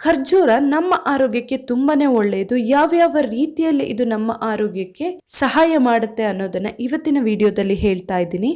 ಖರ್ಜೂರ ನಮ್ಮ ಆರೋಗ್ಯಕ್ಕೆ ತುಂಬಾನೇ ಒಳ್ಳೆಯದು. ಯಾವ್ಯಾವ ರೀತಿಯಲ್ಲಿ ಇದು ನಮ್ಮ ಆರೋಗ್ಯಕ್ಕೆ ಸಹಾಯ ಮಾಡುತ್ತೆ ಅನ್ನೋದನ್ನ ಇವತ್ತಿನ ವಿಡಿಯೋದಲ್ಲಿ ಹೇಳ್ತಾ ಇದ್ದೀನಿ.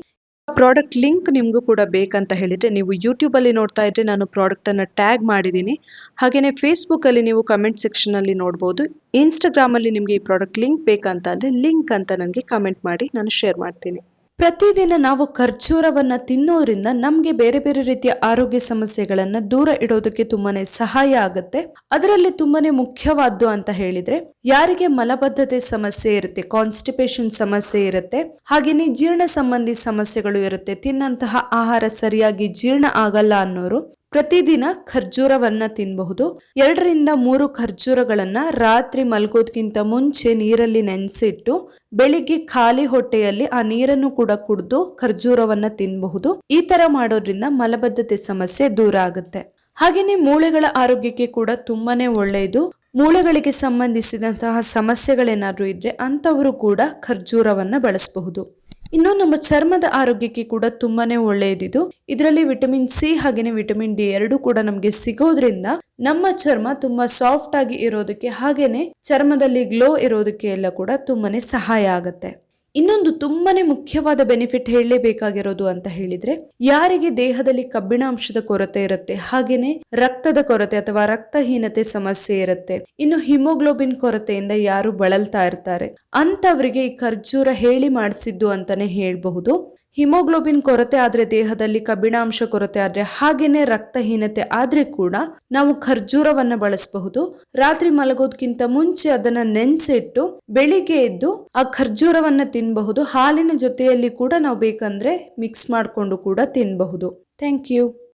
ಪ್ರಾಡಕ್ಟ್ ಲಿಂಕ್ ನಿಮಗೂ ಕೂಡ ಬೇಕಂತ ಹೇಳಿದ್ರೆ ನೀವು ಯೂಟ್ಯೂಬ್ ಅಲ್ಲಿ ನೋಡ್ತಾ ಇದ್ರೆ ನಾನು ಪ್ರಾಡಕ್ಟ್ ಅನ್ನ ಟ್ಯಾಗ್ ಮಾಡಿದ್ದೀನಿ. ಹಾಗೇನೆ ಫೇಸ್ಬುಕ್ ಅಲ್ಲಿ ನೀವು ಕಮೆಂಟ್ ಸೆಕ್ಷನ್ ಅಲ್ಲಿ ನೋಡಬಹುದು. ಇನ್ಸ್ಟಾಗ್ರಾಮ್ ಅಲ್ಲಿ ನಿಮ್ಗೆ ಈ ಪ್ರಾಡಕ್ಟ್ ಲಿಂಕ್ ಬೇಕಂತ ಅಂದ್ರೆ ಲಿಂಕ್ ಅಂತ ನನಗೆ ಕಮೆಂಟ್ ಮಾಡಿ ನಾನು ಶೇರ್ ಮಾಡ್ತೀನಿ. ಪ್ರತಿದಿನ ನಾವು ಖರ್ಜೂರವನ್ನ ತಿನ್ನೋದ್ರಿಂದ ನಮ್ಗೆ ಬೇರೆ ಬೇರೆ ರೀತಿಯ ಆರೋಗ್ಯ ಸಮಸ್ಯೆಗಳನ್ನ ದೂರ ಇಡೋದಕ್ಕೆ ತುಂಬಾನೇ ಸಹಾಯ ಆಗುತ್ತೆ. ಅದರಲ್ಲಿ ತುಂಬಾನೇ ಮುಖ್ಯವಾದ್ದು ಅಂತ ಹೇಳಿದ್ರೆ ಯಾರಿಗೆ ಮಲಬದ್ಧತೆ ಸಮಸ್ಯೆ ಇರುತ್ತೆ, ಕಾನ್ಸ್ಟಿಪೇಷನ್ ಸಮಸ್ಯೆ ಇರುತ್ತೆ, ಹಾಗೇನೆ ಜೀರ್ಣ ಸಂಬಂಧಿ ಸಮಸ್ಯೆಗಳು ಇರುತ್ತೆ, ತಿನ್ನಂತಹ ಆಹಾರ ಸರಿಯಾಗಿ ಜೀರ್ಣ ಆಗಲ್ಲ ಅನ್ನೋರು ಪ್ರತಿದಿನ ಖರ್ಜೂರವನ್ನ ತಿನ್ನಬಹುದು. 2-3 ಖರ್ಜೂರಗಳನ್ನ ರಾತ್ರಿ ಮಲ್ಗೋದ್ಕಿಂತ ಮುಂಚೆ ನೀರಲ್ಲಿ ನೆನೆಸಿಟ್ಟು ಬೆಳಿಗ್ಗೆ ಖಾಲಿ ಹೊಟ್ಟೆಯಲ್ಲಿ ಆ ನೀರನ್ನು ಕೂಡ ಕುಡಿದು ಖರ್ಜೂರವನ್ನ ತಿನ್ನಬಹುದು. ಈ ತರ ಮಾಡೋದ್ರಿಂದ ಮಲಬದ್ಧತೆ ಸಮಸ್ಯೆ ದೂರ ಆಗುತ್ತೆ. ಹಾಗೇನೆ ಮೂಳೆಗಳ ಆರೋಗ್ಯಕ್ಕೆ ಕೂಡ ತುಂಬಾನೇ ಒಳ್ಳೆಯದು. ಮೂಳೆಗಳಿಗೆ ಸಂಬಂಧಿಸಿದಂತಹ ಸಮಸ್ಯೆಗಳೇನಾದ್ರೂ ಇದ್ರೆ ಅಂತವರು ಕೂಡ ಖರ್ಜೂರವನ್ನ ಬಳಸಬಹುದು. ಇನ್ನು ನಮ್ಮ ಚರ್ಮದ ಆರೋಗ್ಯಕ್ಕೆ ಕೂಡ ತುಂಬಾನೇ ಒಳ್ಳೆಯದಿದು. ಇದರಲ್ಲಿ ವಿಟಮಿನ್ ಸಿ ಹಾಗೇನೆ ವಿಟಮಿನ್ ಡಿ 2 ಕೂಡ ನಮ್ಗೆ ಸಿಗೋದ್ರಿಂದ ನಮ್ಮ ಚರ್ಮ ತುಂಬಾ ಸಾಫ್ಟ್ ಆಗಿ ಇರೋದಕ್ಕೆ ಹಾಗೇನೆ ಚರ್ಮದಲ್ಲಿ ಗ್ಲೋ ಇರೋದಕ್ಕೆ ಎಲ್ಲ ಕೂಡ ತುಂಬಾನೇ ಸಹಾಯ ಆಗುತ್ತೆ. ಇನ್ನೊಂದು ತುಂಬಾನೇ ಮುಖ್ಯವಾದ ಬೆನಿಫಿಟ್ ಹೇಳಲೇಬೇಕಾಗಿರೋದು ಅಂತ ಹೇಳಿದ್ರೆ ಯಾರಿಗೆ ದೇಹದಲ್ಲಿ ಕಬ್ಬಿಣಾಂಶದ ಕೊರತೆ ಇರುತ್ತೆ, ಹಾಗೇನೆ ರಕ್ತದ ಕೊರತೆ ಅಥವಾ ರಕ್ತಹೀನತೆ ಸಮಸ್ಯೆ ಇರುತ್ತೆ, ಇನ್ನು ಹಿಮೋಗ್ಲೋಬಿನ್ ಕೊರತೆಯಿಂದ ಯಾರು ಬಳಲ್ತಾ ಇರ್ತಾರೆ ಅಂತವರಿಗೆ ಈ ಖರ್ಜೂರ ಹೇಳಿ ಮಾಡಿಸಿದ್ದು ಅಂತಾನೆ ಹೇಳ್ಬಹುದು. ಹಿಮೋಗ್ಲೋಬಿನ್ ಕೊರತೆ ಆದ್ರೆ, ದೇಹದಲ್ಲಿ ಕಬ್ಬಿಣಾಂಶ ಕೊರತೆ ಆದ್ರೆ, ಹಾಗೇನೆ ರಕ್ತಹೀನತೆ ಆದ್ರೆ ಕೂಡ ನಾವು ಖರ್ಜೂರವನ್ನ ಬಳಸಬಹುದು. ರಾತ್ರಿ ಮಲಗೋದ್ಕಿಂತ ಮುಂಚೆ ಅದನ್ನ ನೆನೆಸಿಟ್ಟು ಬೆಳಿಗ್ಗೆ ಎದ್ದು ಆ ಖರ್ಜೂರವನ್ನ ತಿನ್ನಬಹುದು. ಹಾಲಿನ ಜೊತೆಯಲ್ಲಿ ಕೂಡ ನಾವು ಬೇಕಂದ್ರೆ ಮಿಕ್ಸ್ ಮಾಡಿಕೊಂಡು ಕೂಡ ತಿನ್ನಬಹುದು. Thank you.